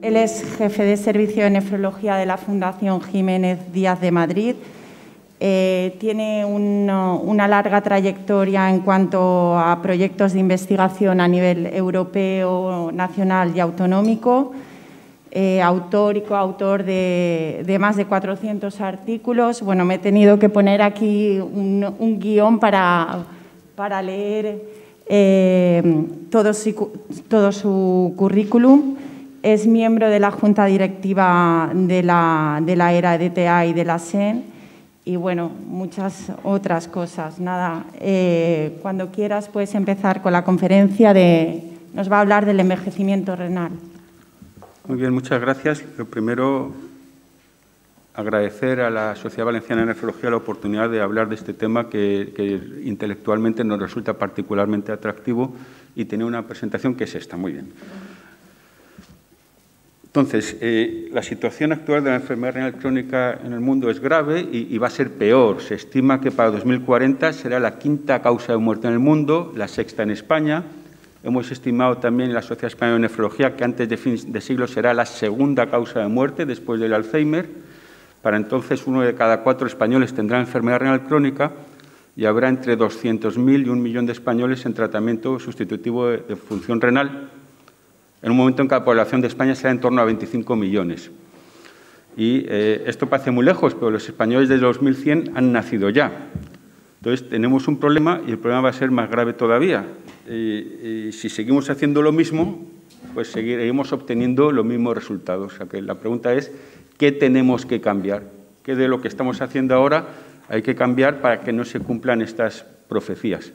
Él es jefe de servicio de nefrología de la Fundación Jiménez Díaz de Madrid. Tiene una larga trayectoria en cuanto a proyectos de investigación a nivel europeo, nacional y autonómico. Autor y coautor de más de 400 artículos. Bueno, me he tenido que poner aquí un guión para leer todo su currículum. Es miembro de la Junta Directiva de la ERA-EDTA y de la SEN y, bueno, muchas otras cosas. Nada, cuando quieras puedes empezar con la conferencia nos va a hablar del envejecimiento renal. Muy bien, muchas gracias. Lo primero, agradecer a la Sociedad Valenciana de Nefrología la oportunidad de hablar de este tema que intelectualmente nos resulta particularmente atractivo y tener una presentación que es esta. Muy bien. Entonces, la situación actual de la enfermedad renal crónica en el mundo es grave y va a ser peor. Se estima que para 2040 será la quinta causa de muerte en el mundo, la sexta en España. Hemos estimado también en la Sociedad Española de Nefrología que antes de fin de siglo será la segunda causa de muerte después del Alzheimer. Para entonces, 1 de cada 4 españoles tendrá enfermedad renal crónica y habrá entre 200.000 y 1 millón de españoles en tratamiento sustitutivo de función renal, en un momento en que la población de España será en torno a 25 millones. Y esto parece muy lejos, pero los españoles desde 2100 han nacido ya. Entonces, tenemos un problema y el problema va a ser más grave todavía. Y si seguimos haciendo lo mismo, pues seguiremos obteniendo los mismos resultados. O sea, que la pregunta es, ¿qué tenemos que cambiar? ¿Qué de lo que estamos haciendo ahora hay que cambiar para que no se cumplan estas profecías?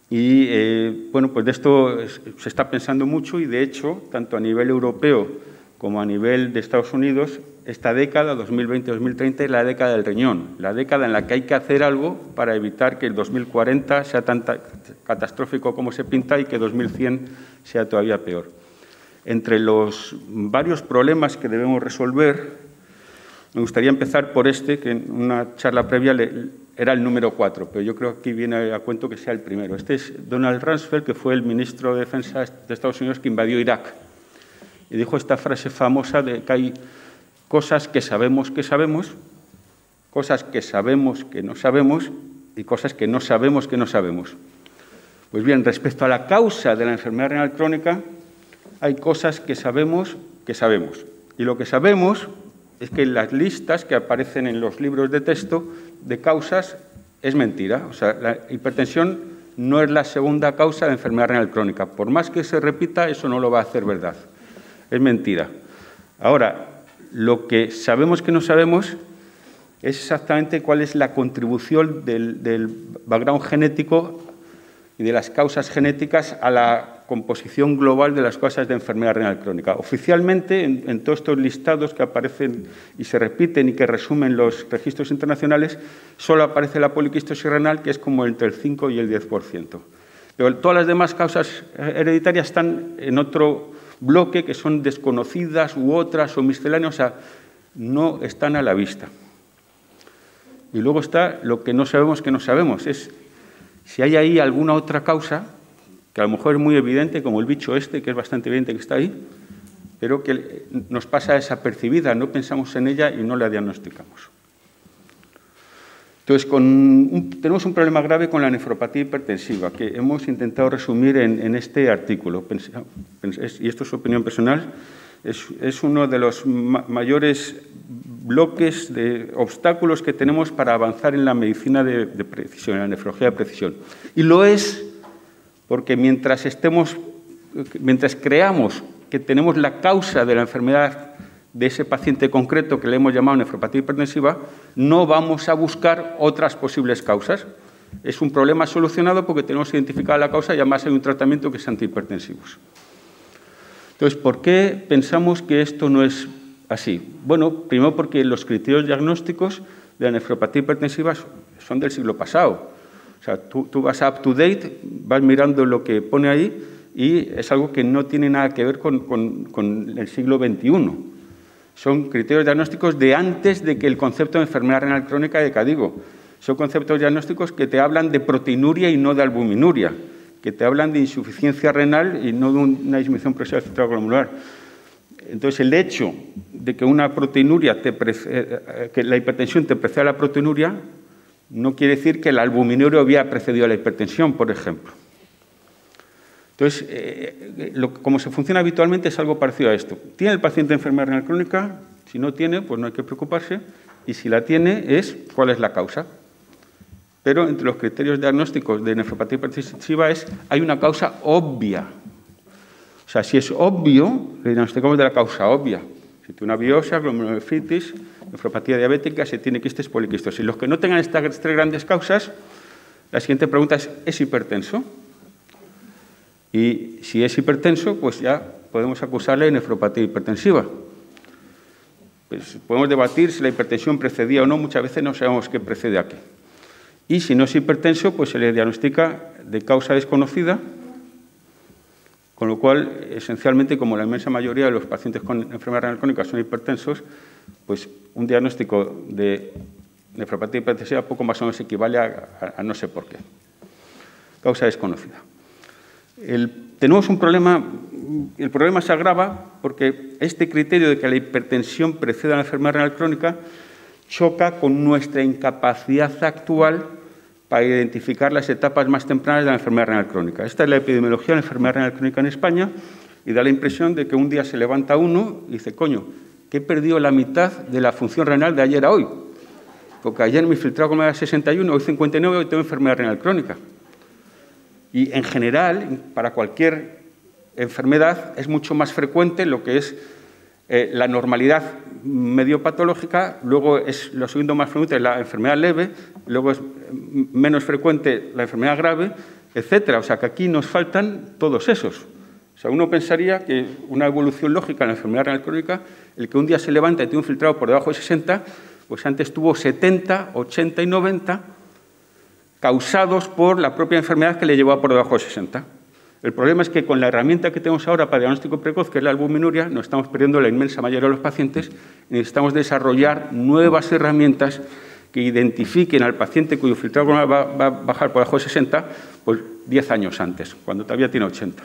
Y, bueno, pues de esto se está pensando mucho y, de hecho, tanto a nivel europeo como a nivel de Estados Unidos, esta década, 2020-2030, es la década del riñón, la década en la que hay que hacer algo para evitar que el 2040 sea tan catastrófico como se pinta y que 2100 sea todavía peor. Entre los varios problemas que debemos resolver, me gustaría empezar por este, que en una charla previa era el número 4, pero yo creo que aquí viene a cuento que sea el primero. Este es Donald Rumsfeld, que fue el ministro de Defensa de Estados Unidos que invadió Irak. Y dijo esta frase famosa de que hay cosas que sabemos, cosas que sabemos que no sabemos y cosas que no sabemos que no sabemos. Pues bien, respecto a la causa de la enfermedad renal crónica, hay cosas que sabemos que sabemos. Y lo que sabemos es que las listas que aparecen en los libros de texto de causas es mentira. O sea, la hipertensión no es la segunda causa de enfermedad renal crónica. Por más que se repita, eso no lo va a hacer verdad. Es mentira. Ahora, lo que sabemos que no sabemos es exactamente cuál es la contribución del background genético y de las causas genéticas a la composición global de las causas de enfermedad renal crónica. Oficialmente, en todos estos listados que aparecen y se repiten y que resumen los registros internacionales, solo aparece la poliquistosis renal, que es como entre el 5 y el 10%. Pero todas las demás causas hereditarias están en otro bloque, que son desconocidas u otras o misceláneas, o sea, no están a la vista. Y luego está lo que no sabemos que no sabemos, es si hay ahí alguna otra causa, que a lo mejor es muy evidente, como el bicho este, que es bastante evidente que está ahí, pero que nos pasa desapercibida, no pensamos en ella y no la diagnosticamos. Entonces, tenemos un problema grave con la nefropatía hipertensiva, que hemos intentado resumir en este artículo. Y esto es opinión personal, es uno de los mayores bloques de obstáculos que tenemos para avanzar en la medicina de precisión, en la nefrología de precisión. Y lo es porque mientras creamos que tenemos la causa de la enfermedad de ese paciente concreto que le hemos llamado nefropatía hipertensiva, no vamos a buscar otras posibles causas. Es un problema solucionado porque tenemos identificada la causa y además hay un tratamiento que es antihipertensivos. Entonces, ¿por qué pensamos que esto no es así? Bueno, primero porque los criterios diagnósticos de la nefropatía hipertensiva son del siglo pasado. O sea, tú vas a up-to-date, vas mirando lo que pone ahí y es algo que no tiene nada que ver con el siglo XXI. Son criterios diagnósticos de antes de que el concepto de enfermedad renal crónica haya caído. Son conceptos diagnósticos que te hablan de proteinuria y no de albuminuria, que te hablan de insuficiencia renal y no de una disminución presión arterial glomerular. Entonces, el hecho de que una proteinuria que la hipertensión te preceda a la proteinuria no quiere decir que la albuminuria había precedido a la hipertensión, por ejemplo. Entonces, como se funciona habitualmente es algo parecido a esto. ¿Tiene el paciente enfermedad renal crónica? Si no tiene, pues no hay que preocuparse. Y si la tiene, cuál es la causa. Pero entre los criterios diagnósticos de nefropatía hipertensiva hay una causa obvia. O sea, si es obvio, le diagnosticamos de la causa obvia. Si tiene una biopsia, glomerulonefritis, nefropatía diabética, si tiene quistes, poliquistosis. Los que no tengan estas tres grandes causas, la siguiente pregunta ¿es hipertenso? Y si es hipertenso, pues ya podemos acusarle de nefropatía hipertensiva. Pues podemos debatir si la hipertensión precedía o no, muchas veces no sabemos qué precede a qué. Y si no es hipertenso, pues se le diagnostica de causa desconocida, con lo cual, esencialmente, como la inmensa mayoría de los pacientes con enfermedad renal crónica son hipertensos, pues un diagnóstico de nefropatía hipertensiva poco más o menos equivale a no sé por qué. Causa desconocida. Tenemos un problema, el problema se agrava porque este criterio de que la hipertensión precede a la enfermedad renal crónica choca con nuestra incapacidad actual para identificar las etapas más tempranas de la enfermedad renal crónica. Esta es la epidemiología de la enfermedad renal crónica en España y da la impresión de que un día se levanta uno y dice, coño, que he perdido la mitad de la función renal de ayer a hoy. Porque ayer me he filtrado como era 61, hoy 59, hoy tengo enfermedad renal crónica. Y en general, para cualquier enfermedad, es mucho más frecuente lo que es la normalidad medio patológica, luego es lo segundo más frecuente la enfermedad leve, luego es menos frecuente la enfermedad grave, etcétera. O sea, que aquí nos faltan todos esos. O sea, uno pensaría que una evolución lógica en la enfermedad renal crónica, el que un día se levanta y tiene un filtrado por debajo de 60, pues antes tuvo 70, 80 y 90, causados por la propia enfermedad que le llevó a por debajo de 60. El problema es que con la herramienta que tenemos ahora para diagnóstico precoz, que es la albuminuria, nos estamos perdiendo la inmensa mayoría de los pacientes y necesitamos desarrollar nuevas herramientas que identifiquen al paciente cuyo filtrado va a bajar por debajo de 60, pues 10 años antes, cuando todavía tiene 80.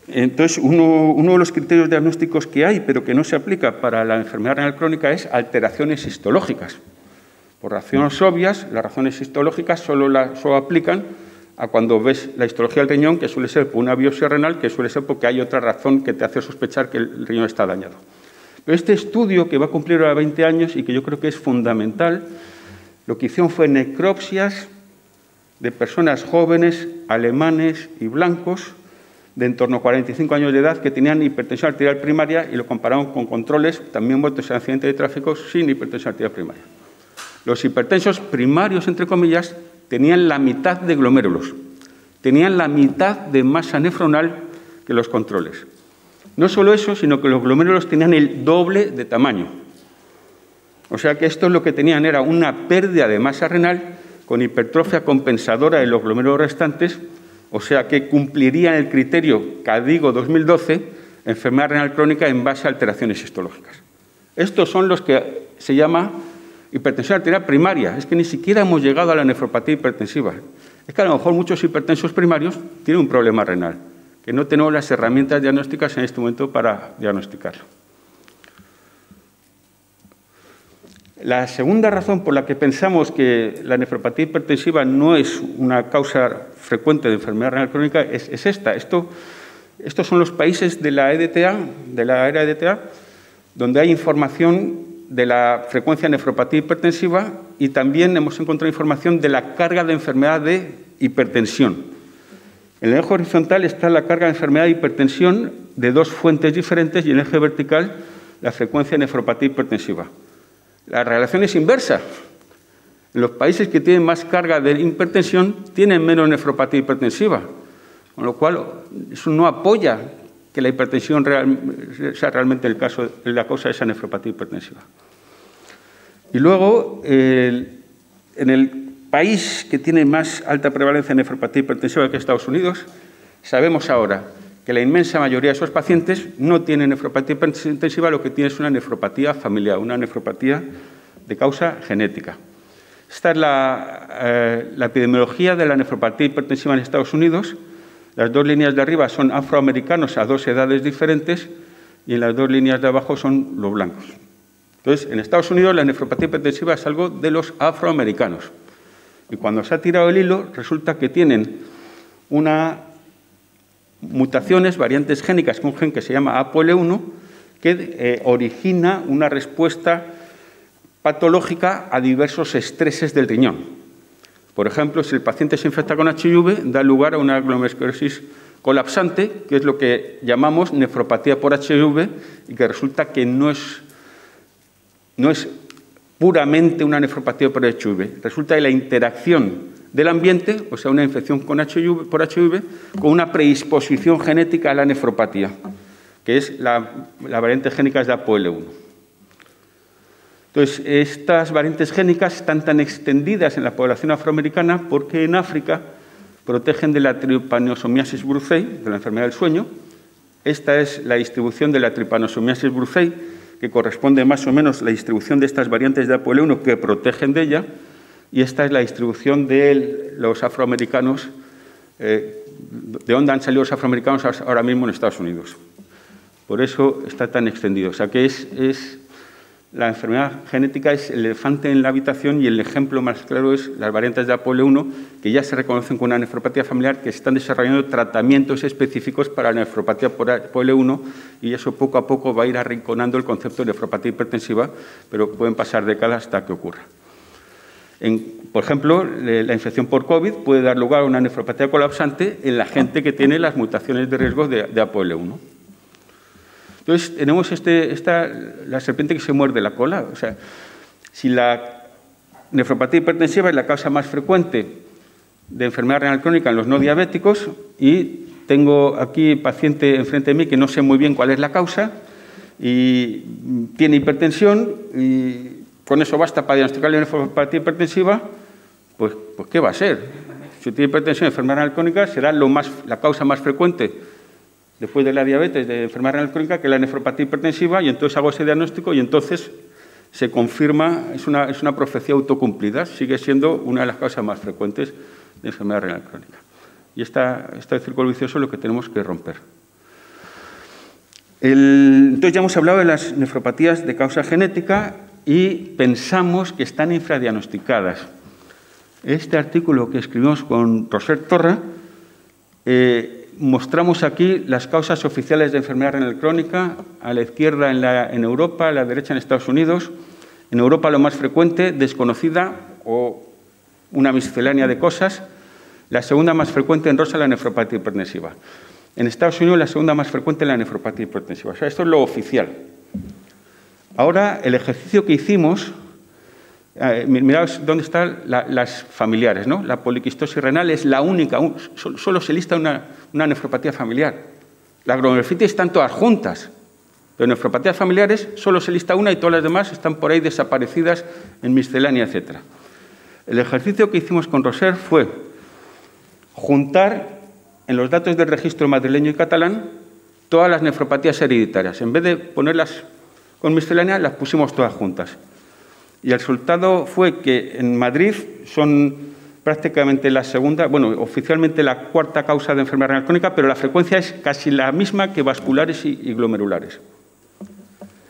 Entonces, uno de los criterios diagnósticos que hay, pero que no se aplica para la enfermedad renal crónica, es alteraciones histológicas. Por razones obvias, las razones histológicas solo aplican a cuando ves la histología del riñón, que suele ser por una biopsia renal, que suele ser porque hay otra razón que te hace sospechar que el riñón está dañado. Pero este estudio, que va a cumplir ahora 20 años y que yo creo que es fundamental, lo que hicieron fue necropsias de personas jóvenes, alemanes y blancos, de en torno a 45 años de edad, que tenían hipertensión arterial primaria y lo compararon con controles también muertos en accidentes de tráfico sin hipertensión arterial primaria. Los hipertensos primarios, entre comillas, tenían la mitad de glomérulos, tenían la mitad de masa nefronal que los controles. No solo eso, sino que los glomérulos tenían el doble de tamaño. O sea que esto lo que tenían era una pérdida de masa renal con hipertrofia compensadora de los glomérulos restantes, o sea que cumplirían el criterio CADIGO 2012, enfermedad renal crónica en base a alteraciones histológicas. Estos son los que se llama hipertensión arterial primaria. Es que ni siquiera hemos llegado a la nefropatía hipertensiva. Es que a lo mejor muchos hipertensos primarios tienen un problema renal, que no tenemos las herramientas diagnósticas en este momento para diagnosticarlo. La segunda razón por la que pensamos que la nefropatía hipertensiva no es una causa frecuente de enfermedad renal crónica es esta. Estos son los países de la EDTA, de la era EDTA, donde hay información de la frecuencia de nefropatía hipertensiva y también hemos encontrado información de la carga de enfermedad de hipertensión. En el eje horizontal está la carga de enfermedad de hipertensión de dos fuentes diferentes y en el eje vertical la frecuencia de nefropatía hipertensiva. La relación es inversa. En los países que tienen más carga de hipertensión tienen menos nefropatía hipertensiva, con lo cual eso no apoya que la hipertensión sea realmente la causa de esa nefropatía hipertensiva. Y luego, en el país que tiene más alta prevalencia de nefropatía hipertensiva, que es Estados Unidos, sabemos ahora que la inmensa mayoría de esos pacientes no tienen nefropatía hipertensiva, lo que tienen es una nefropatía familiar, una nefropatía de causa genética. Esta es la epidemiología de la nefropatía hipertensiva en Estados Unidos. Las dos líneas de arriba son afroamericanos a dos edades diferentes y en las dos líneas de abajo son los blancos. Entonces, en Estados Unidos la nefropatía hipertensiva es algo de los afroamericanos. Y cuando se ha tirado el hilo, resulta que tienen unas mutaciones, variantes génicas, con un gen que se llama ApoL1, que origina una respuesta patológica a diversos estreses del riñón. Por ejemplo, si el paciente se infecta con HIV, da lugar a una glomerulosclerosis colapsante, que es lo que llamamos nefropatía por HIV, y que resulta que no es puramente una nefropatía por HIV. Resulta de la interacción del ambiente, o sea, una infección por HIV, con una predisposición genética a la nefropatía, que es la variante génica de ApoL1. Entonces, estas variantes génicas están tan extendidas en la población afroamericana porque en África protegen de la trypanosomiasis brucei, de la enfermedad del sueño. Esta es la distribución de la trypanosomiasis brucei, que corresponde más o menos a la distribución de estas variantes de ApoL1 que protegen de ella, y esta es la distribución de los afroamericanos, de dónde han salido los afroamericanos ahora mismo en Estados Unidos. Por eso está tan extendido. O sea que la enfermedad genética es el elefante en la habitación y el ejemplo más claro es las variantes de ApoL1, que ya se reconocen con una nefropatía familiar, que se están desarrollando tratamientos específicos para la nefropatía por ApoL1 y eso poco a poco va a ir arrinconando el concepto de nefropatía hipertensiva, pero pueden pasar décadas hasta que ocurra. Por ejemplo, la infección por COVID puede dar lugar a una nefropatía colapsante en la gente que tiene las mutaciones de riesgo de ApoL1. Entonces, tenemos la serpiente que se muerde la cola. O sea, si la nefropatía hipertensiva es la causa más frecuente de enfermedad renal crónica en los no diabéticos y tengo aquí paciente enfrente de mí que no sé muy bien cuál es la causa y tiene hipertensión y con eso basta para diagnosticar la nefropatía hipertensiva, pues ¿qué va a ser? Si tiene hipertensión y enfermedad renal crónica será la causa más frecuente después de la diabetes, de enfermedad renal crónica, que es la nefropatía hipertensiva, y entonces hago ese diagnóstico y entonces se confirma, es una profecía autocumplida, sigue siendo una de las causas más frecuentes de enfermedad renal crónica. Y este círculo vicioso es lo que tenemos que romper. Entonces ya hemos hablado de las nefropatías de causa genética y pensamos que están infradiagnosticadas. Este artículo que escribimos con Roser Torra, mostramos aquí las causas oficiales de enfermedad renal crónica, a la izquierda en Europa, a la derecha en Estados Unidos. En Europa lo más frecuente, desconocida o una miscelánea de cosas. La segunda más frecuente en rosa, la nefropatía hipertensiva. En Estados Unidos la segunda más frecuente es la nefropatía hipertensiva. O sea, esto es lo oficial. Ahora, el ejercicio que hicimos, mirad dónde están las familiares, ¿no? La poliquistosis renal es la única, solo se lista una nefropatía familiar. La glomerulonephritis están todas juntas, pero nefropatías familiares solo se lista una y todas las demás están por ahí desaparecidas en miscelánea, etc. El ejercicio que hicimos con Roser fue juntar en los datos del registro madrileño y catalán todas las nefropatías hereditarias. En vez de ponerlas con miscelánea, las pusimos todas juntas. Y el resultado fue que en Madrid son prácticamente la segunda, bueno, oficialmente la cuarta causa de enfermedad renal crónica, pero la frecuencia es casi la misma que vasculares y glomerulares.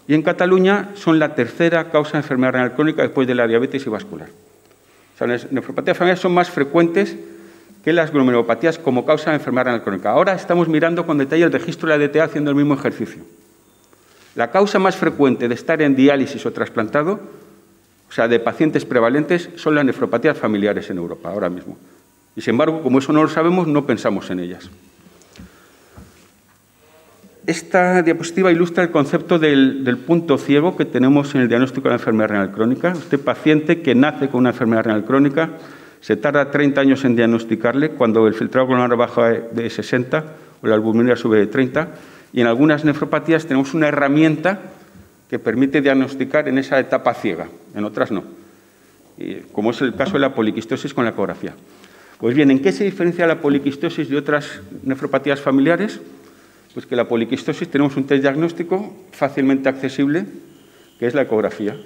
Y en Cataluña son la tercera causa de enfermedad renal crónica después de la diabetes y vascular. O sea, las nefropatías familiares son más frecuentes que las glomerulopatías como causa de enfermedad renal crónica. Ahora estamos mirando con detalle el registro de la DTA haciendo el mismo ejercicio. La causa más frecuente de estar en diálisis o trasplantado, o sea, de pacientes prevalentes, son las nefropatías familiares en Europa ahora mismo. Y sin embargo, como eso no lo sabemos, no pensamos en ellas. Esta diapositiva ilustra el concepto del punto ciego que tenemos en el diagnóstico de la enfermedad renal crónica. Este paciente que nace con una enfermedad renal crónica se tarda 30 años en diagnosticarle cuando el filtrado glomerular baja de 60 o la albuminuria sube de 30. Y en algunas nefropatías tenemos una herramienta que permite diagnosticar en esa etapa ciega, en otras no, como es el caso de la poliquistosis con la ecografía. Pues bien, ¿en qué se diferencia la poliquistosis de otras nefropatías familiares? Pues que la poliquistosis tenemos un test diagnóstico fácilmente accesible, que es la ecografía,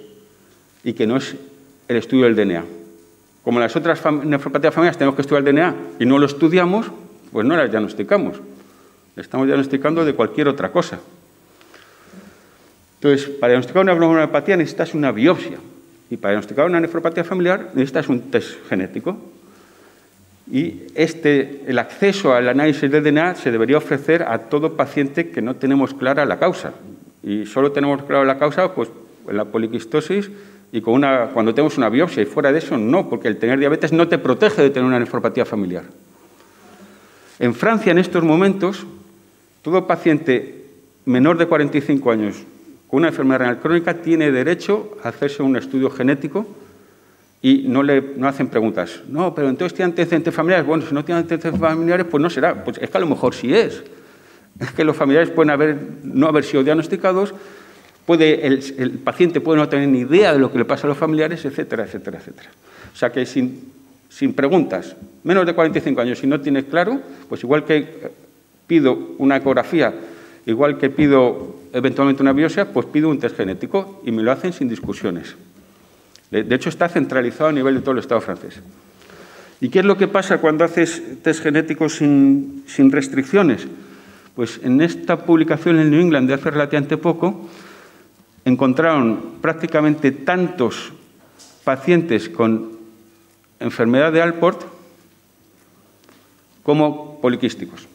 y que no es el estudio del DNA. Como en las otras nefropatías familiares tenemos que estudiar el DNA y no lo estudiamos, Pues no las diagnosticamos. Estamos diagnosticando de cualquier otra cosa. Entonces, para diagnosticar una glomerulopatía necesitas una biopsia. Y para diagnosticar una nefropatía familiar necesitas un test genético. Y el acceso al análisis del DNA se debería ofrecer a todo paciente que no tenemos clara la causa. Y solo tenemos clara la causa pues, en la poliquistosis y cuando tenemos una biopsia. Y fuera de eso, no, porque el tener diabetes no te protege de tener una nefropatía familiar. En Francia, en estos momentos, todo paciente menor de 45 años con una enfermedad renal crónica tiene derecho a hacerse un estudio genético y no hacen preguntas. No, pero entonces tiene antecedentes familiares. Bueno, si no tiene antecedentes familiares, pues no será. Pues es que a lo mejor sí es. Es que los familiares pueden no haber sido diagnosticados, el paciente puede no tener ni idea de lo que le pasa a los familiares, etcétera, etcétera, etcétera. O sea que sin preguntas, menos de 45 años, si no tienes claro, pues igual que pido una ecografía, igual que pido eventualmente una biopsia, pues pido un test genético y me lo hacen sin discusiones. De hecho, está centralizado a nivel de todo el Estado francés. ¿Y qué es lo que pasa cuando haces test genéticos sin restricciones? Pues en esta publicación en New England de hace relativamente poco, encontraron prácticamente tantos pacientes con enfermedad de Alport como poliquísticos.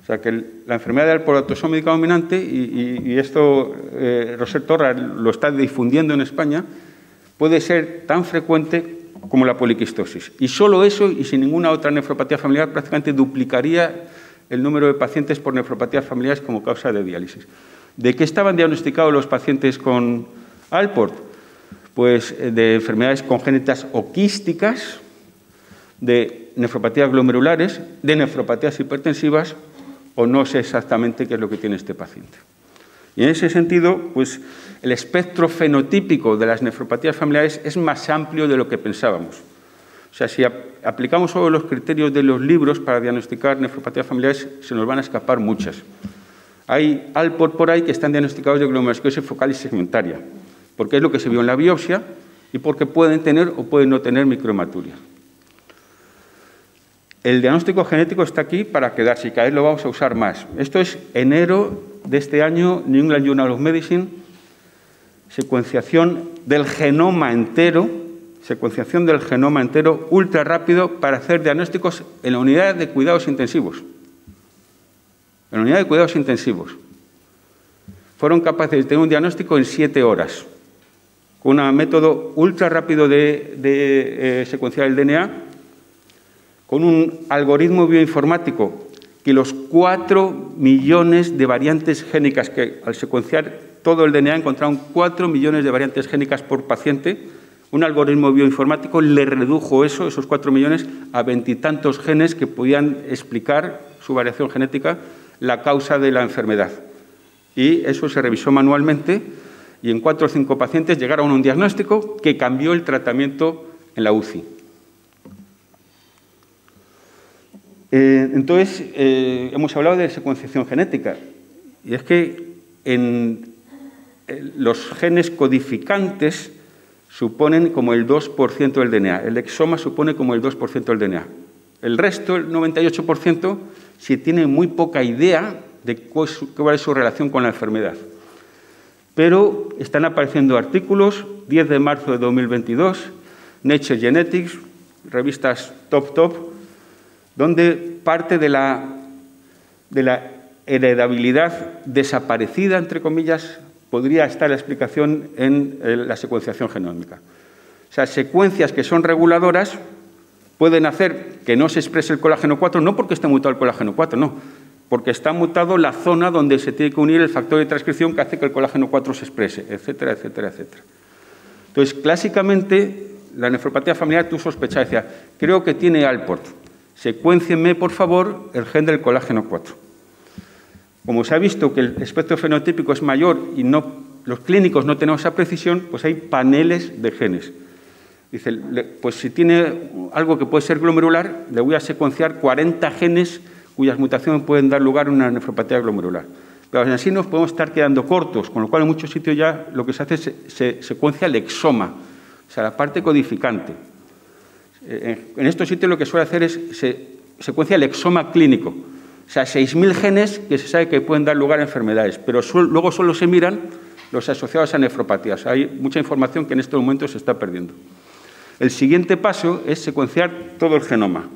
O sea que la enfermedad de Alport autosómica dominante, y esto Roser Torra lo está difundiendo en España, puede ser tan frecuente como la poliquistosis. Y solo eso, y sin ninguna otra nefropatía familiar, prácticamente duplicaría el número de pacientes por nefropatías familiares como causa de diálisis. ¿De qué estaban diagnosticados los pacientes con Alport? Pues de enfermedades congénitas o quísticas, de nefropatías glomerulares, de nefropatías hipertensivas, o no sé exactamente qué es lo que tiene este paciente. Y en ese sentido, pues el espectro fenotípico de las nefropatías familiares es más amplio de lo que pensábamos. O sea, si aplicamos solo los criterios de los libros para diagnosticar nefropatías familiares, se nos van a escapar muchas. Hay Alport por ahí que están diagnosticados de glomerulosclerosis focal y segmentaria, porque es lo que se vio en la biopsia y porque pueden tener o pueden no tener microhematuria. El diagnóstico genético está aquí para quedarse y cada vez lo vamos a usar más. Esto es enero de este año, New England Journal of Medicine, secuenciación del genoma entero ultra rápido para hacer diagnósticos en la unidad de cuidados intensivos. En la unidad de cuidados intensivos. Fueron capaces de tener un diagnóstico en 7 horas, con un método ultra rápido de secuenciar el DNA, con un algoritmo bioinformático que los 4 millones de variantes génicas, que al secuenciar todo el DNA encontraron 4 millones de variantes génicas por paciente, un algoritmo bioinformático le redujo esos 4 millones a 20 y tantos genes que podían explicar su variación genética, la causa de la enfermedad. Y eso se revisó manualmente y en 4 o 5 pacientes llegaron a un diagnóstico que cambió el tratamiento en la UCI. Entonces, hemos hablado de secuenciación genética. Y es que los genes codificantes suponen como el 2% del DNA. El exoma supone como el 2% del DNA. El resto, el 98%, se tiene muy poca idea de cuál es su relación con la enfermedad. Pero están apareciendo artículos, 10 de marzo de 2022, Nature Genetics, revistas top, donde parte de la heredabilidad desaparecida, entre comillas, podría estar la explicación en la secuenciación genómica. O sea, secuencias que son reguladoras pueden hacer que no se exprese el colágeno 4, no porque esté mutado el colágeno 4, no, porque está mutado la zona donde se tiene que unir el factor de transcripción que hace que el colágeno 4 se exprese, etcétera, etcétera, etcétera. Entonces, clásicamente, la nefropatía familiar, tú sospechas, decía, creo que tiene Alport. Secuéncienme, por favor, el gen del colágeno 4. Como se ha visto que el espectro fenotípico es mayor y los clínicos no tenemos esa precisión, pues hay paneles de genes. Dice, pues si tiene algo que puede ser glomerular, le voy a secuenciar 40 genes cuyas mutaciones pueden dar lugar a una nefropatía glomerular. Pero aún así nos podemos estar quedando cortos, con lo cual en muchos sitios ya lo que se hace es se secuencia el exoma, o sea, la parte codificante. En estos sitios lo que suele hacer es se secuencia el exoma clínico. O sea, 6.000 genes que se sabe que pueden dar lugar a enfermedades, pero luego solo se miran los asociados a nefropatías. Hay mucha información que en estos momentos se está perdiendo. El siguiente paso es secuenciar todo el genoma.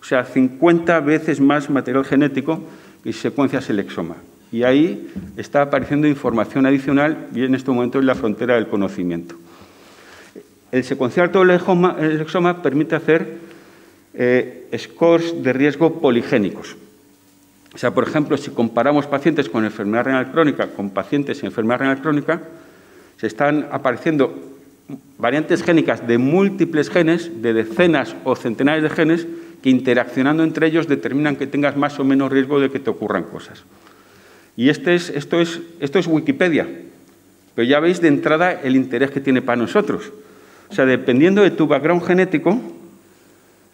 O sea, 50 veces más material genético y secuencias el exoma. Y ahí está apareciendo información adicional y en este momento es la frontera del conocimiento. El secuenciar todo el exoma permite hacer scores de riesgo poligénicos. O sea, por ejemplo, si comparamos pacientes con enfermedad renal crónica con pacientes sin enfermedad renal crónica, se están apareciendo variantes génicas de múltiples genes, de decenas o centenares de genes, que interaccionando entre ellos determinan que tengas más o menos riesgo de que te ocurran cosas. Y esto es Wikipedia, pero ya veis de entrada el interés que tiene para nosotros. O sea, dependiendo de tu background genético,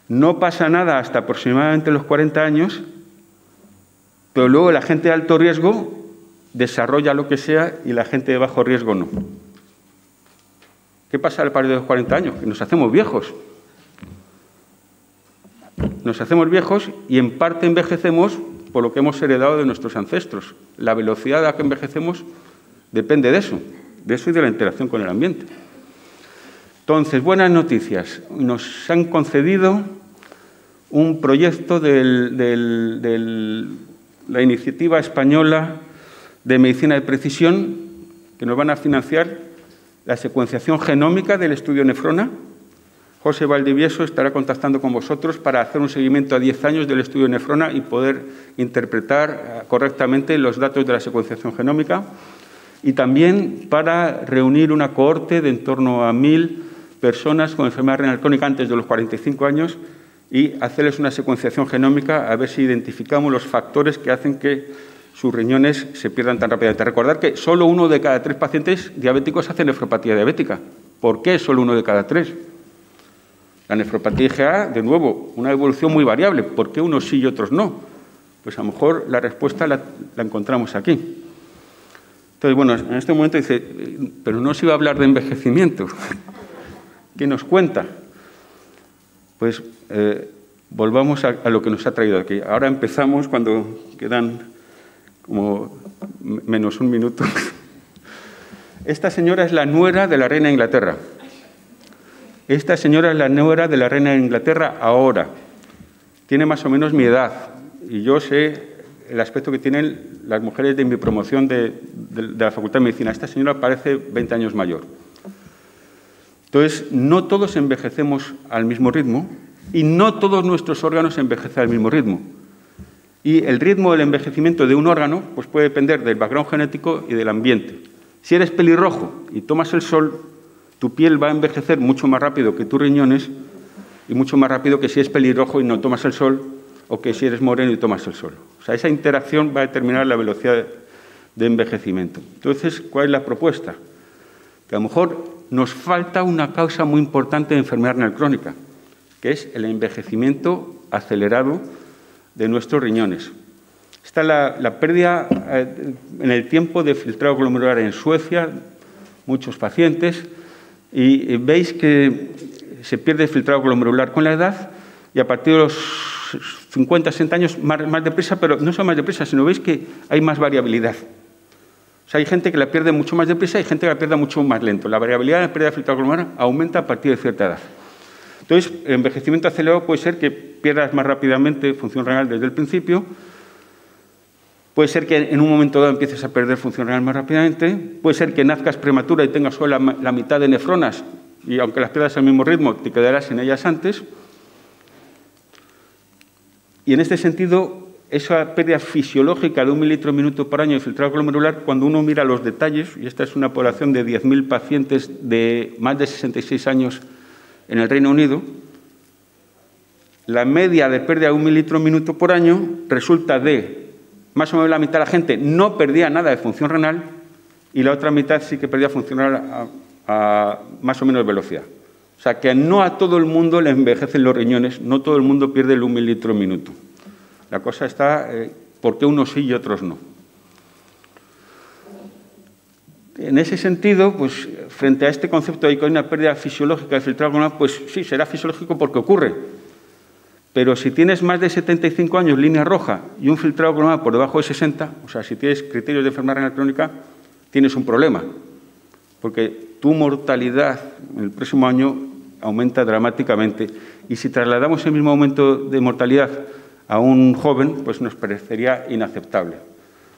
no pasa nada hasta aproximadamente los 40 años, pero luego la gente de alto riesgo desarrolla lo que sea y la gente de bajo riesgo no. ¿Qué pasa al par de los 40 años? Que nos hacemos viejos. Nos hacemos viejos y en parte envejecemos por lo que hemos heredado de nuestros ancestros. La velocidad a la que envejecemos depende de eso y de la interacción con el ambiente. Entonces, buenas noticias. Nos han concedido un proyecto de la Iniciativa Española de Medicina de Precisión, que nos van a financiar la secuenciación genómica del estudio Nefrona. José Valdivieso estará contactando con vosotros para hacer un seguimiento a 10 años del estudio Nefrona y poder interpretar correctamente los datos de la secuenciación genómica. Y también para reunir una cohorte de en torno a 1.000 personas con enfermedad renal crónica antes de los 45 años y hacerles una secuenciación genómica a ver si identificamos los factores que hacen que sus riñones se pierdan tan rápidamente. Recordar que solo 1 de cada 3 pacientes diabéticos hace nefropatía diabética. ¿Por qué solo 1 de cada 3? La nefropatía IgA, de nuevo, una evolución muy variable. ¿Por qué unos sí y otros no? Pues a lo mejor la respuesta la encontramos aquí. Entonces, bueno, en este momento dice, pero no se iba a hablar de envejecimiento. ¿Qué nos cuenta? Pues volvamos a lo que nos ha traído aquí. Ahora empezamos cuando quedan como menos un minuto. Esta señora es la nuera de la reina de Inglaterra. Esta señora es la nuera de la reina de Inglaterra ahora. Tiene más o menos mi edad y yo sé el aspecto que tienen las mujeres de mi promoción de la Facultad de Medicina. Esta señora parece 20 años mayor. Entonces, no todos envejecemos al mismo ritmo y no todos nuestros órganos envejecen al mismo ritmo. Y el ritmo del envejecimiento de un órgano pues puede depender del background genético y del ambiente. Si eres pelirrojo y tomas el sol, tu piel va a envejecer mucho más rápido que tus riñones y mucho más rápido que si es pelirrojo y no tomas el sol o que si eres moreno y tomas el sol. O sea, esa interacción va a determinar la velocidad de envejecimiento. Entonces, ¿cuál es la propuesta? Que a lo mejor nos falta una causa muy importante de enfermedad renal crónica, que es el envejecimiento acelerado de nuestros riñones. Está la pérdida en el tiempo de filtrado glomerular en Suecia, muchos pacientes, y veis que se pierde el filtrado glomerular con la edad y a partir de los 50, 60 años más deprisa, pero no solo más deprisa, sino veis que hay más variabilidad. O sea, hay gente que la pierde mucho más deprisa y gente que la pierde mucho más lento. La variabilidad de la pérdida de filtrado glomerular aumenta a partir de cierta edad. Entonces, el envejecimiento acelerado puede ser que pierdas más rápidamente función renal desde el principio, puede ser que en un momento dado empieces a perder función renal más rápidamente, puede ser que nazcas prematura y tengas solo la mitad de nefronas y aunque las pierdas al mismo ritmo, te quedarás en ellas antes. Y en este sentido, esa pérdida fisiológica de 1 mililitro minuto por año de filtrado glomerular, cuando uno mira los detalles, y esta es una población de 10.000 pacientes de más de 66 años en el Reino Unido, la media de pérdida de 1 mililitro minuto por año resulta de más o menos la mitad de la gente no perdía nada de función renal y la otra mitad sí que perdía función renal a más o menos velocidad. O sea, que no a todo el mundo le envejecen los riñones, no todo el mundo pierde el 1 mililitro minuto. La cosa está, ¿por qué unos sí y otros no? En ese sentido, pues, frente a este concepto de que hay una pérdida fisiológica del filtrado glomerular, pues sí, será fisiológico porque ocurre. Pero si tienes más de 75 años, línea roja, y un filtrado glomerular por debajo de 60, o sea, si tienes criterios de enfermedad renal crónica, tienes un problema, porque tu mortalidad en el próximo año aumenta dramáticamente. Y si trasladamos el mismo aumento de mortalidad a un joven, pues nos parecería inaceptable.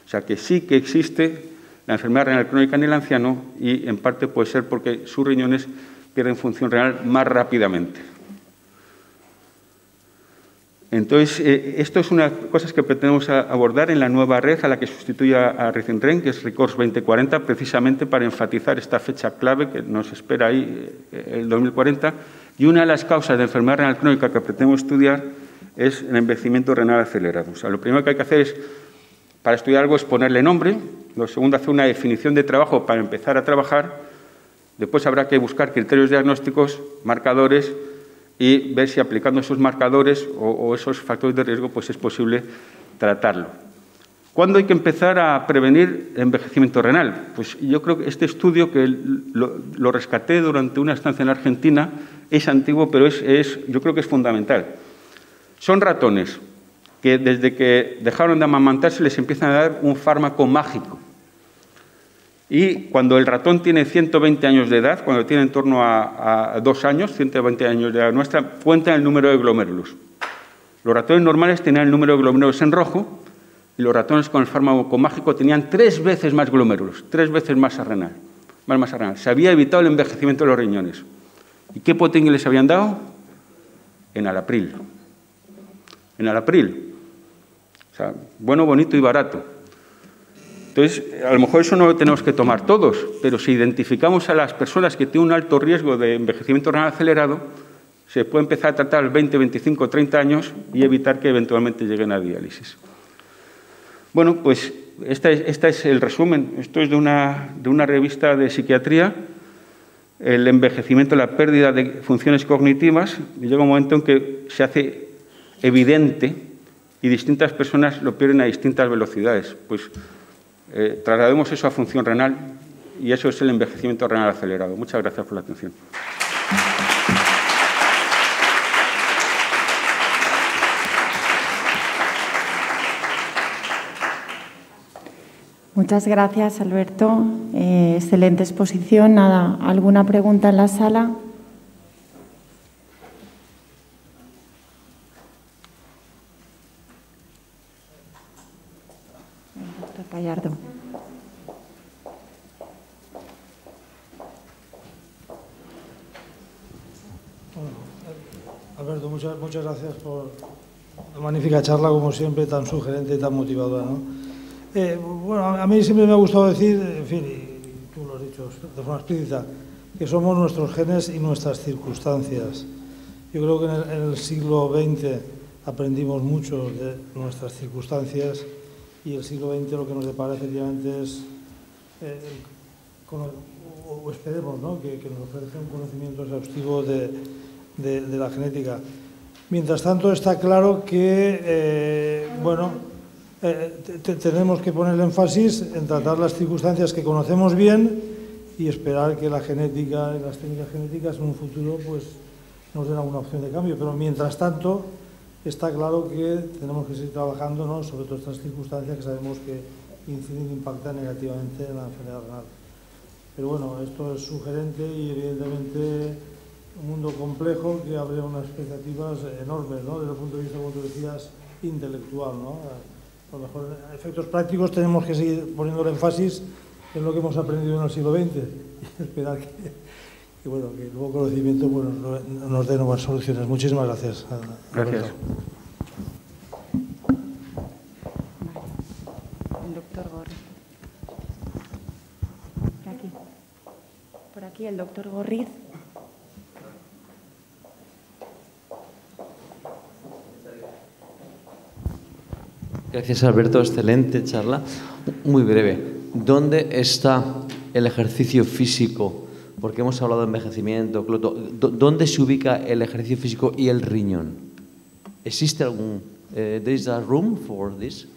O sea, que sí que existe la enfermedad renal crónica en el anciano y, en parte, puede ser porque sus riñones pierden función renal más rápidamente. Entonces, esto es una de las cosas que pretendemos abordar en la nueva red a la que sustituye a RECINREN, que es RECORDS 2040, precisamente para enfatizar esta fecha clave que nos espera ahí, el 2040. Y una de las causas de enfermedad renal crónica que pretendemos estudiar es el envejecimiento renal acelerado. O sea, lo primero que hay que hacer es, para estudiar algo, es ponerle nombre. Lo segundo, hacer una definición de trabajo para empezar a trabajar. Después habrá que buscar criterios diagnósticos, marcadores, y ver si aplicando esos marcadores o esos factores de riesgo pues es posible tratarlo. ¿Cuándo hay que empezar a prevenir el envejecimiento renal? Pues yo creo que este estudio, que lo rescaté durante una estancia en Argentina, es antiguo, pero yo creo que es fundamental. Son ratones que desde que dejaron de amamantarse les empiezan a dar un fármaco mágico. Y cuando el ratón tiene 120 años de edad, cuando tiene en torno a 2 años, 120 años de edad nuestra, cuentan el número de glomérulos. Los ratones normales tenían el número de glomérulos en rojo y los ratones con el fármaco mágico tenían 3 veces más glomérulos, 3 veces más masa renal. Se había evitado el envejecimiento de los riñones. ¿Y qué potingue les habían dado? Enalapril. Enalapril. O sea, bueno, bonito y barato. Entonces, a lo mejor eso no lo tenemos que tomar todos, pero si identificamos a las personas que tienen un alto riesgo de envejecimiento renal acelerado, se puede empezar a tratar a los 20, 25, 30 años y evitar que eventualmente lleguen a diálisis. Bueno, pues este es el resumen. Esto es de una revista de psiquiatría, el envejecimiento, la pérdida de funciones cognitivas, y llega un momento en que se hace evidente y distintas personas lo pierden a distintas velocidades. Pues traslademos eso a función renal y eso es el envejecimiento renal acelerado. Muchas gracias por la atención. Muchas gracias, Alberto. Excelente exposición. Nada, ¿alguna pregunta en la sala? Doctor Gallardo. Bueno, Alberto, muchas gracias por la magnífica charla, como siempre, tan sugerente y tan motivadora, ¿no? Bueno, a mí siempre me ha gustado decir, en fin, y tú lo has dicho de forma explícita, que somos nuestros genes y nuestras circunstancias. Yo creo que en el siglo XX aprendimos mucho de nuestras circunstancias y el siglo XX lo que nos depara efectivamente es, o esperemos, ¿no?, que nos ofrezca un conocimiento exhaustivo de la genética. Mientras tanto, está claro que, tenemos que poner el énfasis en tratar las circunstancias que conocemos bien y esperar que la genética y las técnicas genéticas en un futuro pues, nos den alguna opción de cambio. Pero mientras tanto, está claro que tenemos que seguir trabajando, ¿no?, sobre todas estas circunstancias que sabemos que inciden e impactan negativamente en la enfermedad renal. Pero bueno, esto es sugerente y evidentemente un mundo complejo que abre unas expectativas enormes, ¿no?, desde el punto de vista, como tú decías, intelectual, ¿no? A lo mejor en efectos prácticos tenemos que seguir poniendo el énfasis en lo que hemos aprendido en el siglo XX y esperar que el nuevo conocimiento nos dé nuevas soluciones. Muchísimas gracias. Gracias. El doctor Gorriz. Por aquí el doctor Gorriz. Gracias, Alberto. Excelente charla. Muy breve. ¿Dónde está el ejercicio físico? Porque hemos hablado de envejecimiento, cloto. ¿Dónde se ubica el ejercicio físico y el riñón? ¿Existe algún... there is a room for this?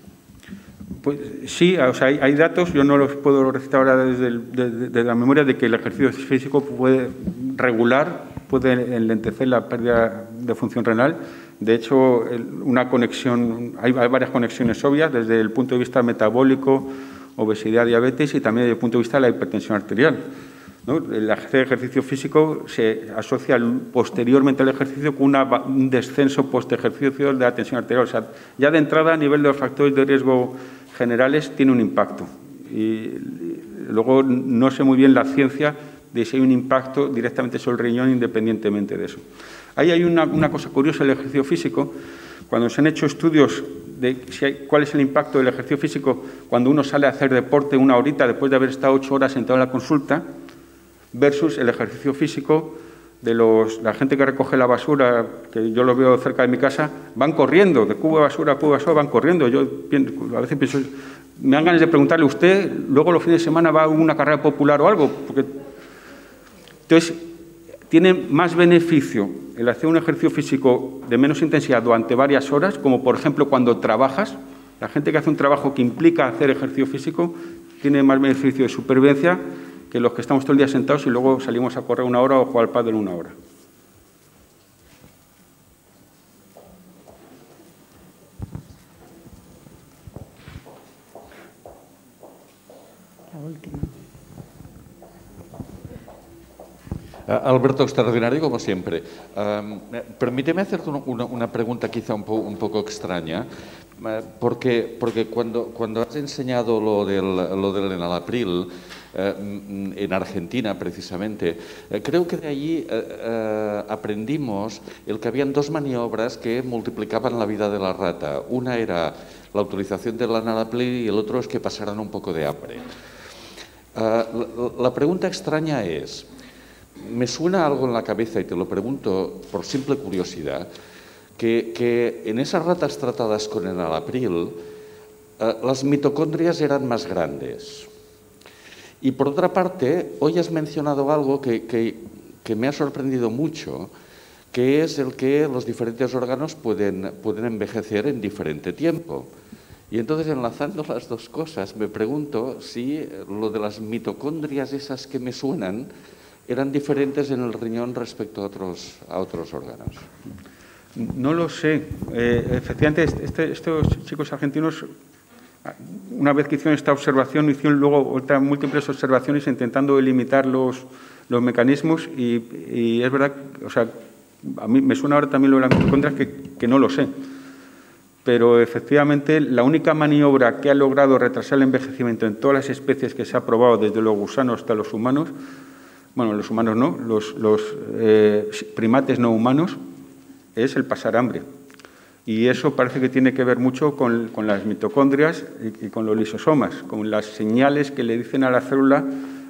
Pues sí, o sea, hay datos, yo no los puedo recitar ahora desde la memoria, de que el ejercicio físico puede regular puede enlentecer la pérdida de función renal. De hecho, hay varias conexiones obvias desde el punto de vista metabólico, obesidad, diabetes y también desde el punto de vista de la hipertensión arterial, ¿no? El hacer ejercicio físico se asocia posteriormente al ejercicio con un descenso post-ejercicio de la tensión arterial. O sea, ya de entrada, a nivel de los factores de riesgo generales, tiene un impacto. Y luego no sé muy bien la ciencia de si hay un impacto directamente sobre el riñón independientemente de eso. Ahí hay una cosa curiosa del ejercicio físico. Cuando se han hecho estudios de cuál es el impacto del ejercicio físico cuando uno sale a hacer deporte una horita después de haber estado 8 horas sentado en la consulta, versus el ejercicio físico de la gente que recoge la basura, que yo lo veo cerca de mi casa, van corriendo, de cubo de basura a cubo de basura, van corriendo. Yo a veces pienso, me dan ganas de preguntarle, ¿usted luego los fines de semana va a una carrera popular o algo? Entonces, tiene más beneficio el hacer un ejercicio físico de menos intensidad durante varias horas, como por ejemplo cuando trabajas. La gente que hace un trabajo que implica hacer ejercicio físico tiene más beneficio de supervivencia que los que estamos todo el día sentados y luego salimos a correr 1 hora o jugar al pádel 1 hora. La última. Alberto, extraordinario como siempre. Permíteme hacerte una pregunta quizá un poco extraña, porque cuando has enseñado lo del enalapril en Argentina, precisamente, creo que de allí aprendimos el que habían 2 maniobras que multiplicaban la vida de la rata. Una era la utilización del enalapril y el otro es que pasaran un poco de hambre. La pregunta extraña es, me suena algo en la cabeza y te lo pregunto por simple curiosidad, que en esas ratas tratadas con enalapril las mitocondrias eran más grandes. Y por otra parte, hoy has mencionado algo que me ha sorprendido mucho, que es el que los diferentes órganos pueden envejecer en diferente tiempo. Y entonces, enlazando las dos cosas, me pregunto si lo de las mitocondrias esas que me suenan eran diferentes en el riñón respecto a otros órganos. No lo sé. Efectivamente, estos chicos argentinos, una vez que hicieron esta observación, hicieron luego otras múltiples observaciones intentando delimitar los mecanismos y es verdad, o sea, a mí me suena ahora también lo de las mitocondrias que no lo sé. Pero efectivamente la única maniobra que ha logrado retrasar el envejecimiento en todas las especies que se ha probado, desde los gusanos hasta los humanos, bueno, los humanos no, los primates no humanos, es el pasar hambre. Y eso parece que tiene que ver mucho con las mitocondrias y con los lisosomas, con las señales que le dicen a la célula,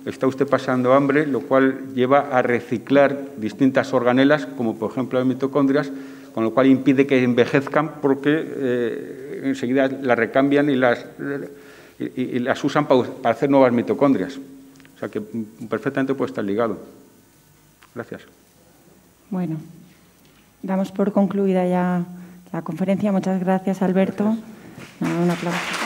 está usted pasando hambre, lo cual lleva a reciclar distintas organelas, como por ejemplo las mitocondrias, con lo cual impide que envejezcan porque enseguida las recambian y las usan para hacer nuevas mitocondrias. O sea que perfectamente puede estar ligado. Gracias. Bueno, damos por concluida ya la conferencia. Muchas gracias, Alberto. Gracias. Un aplauso.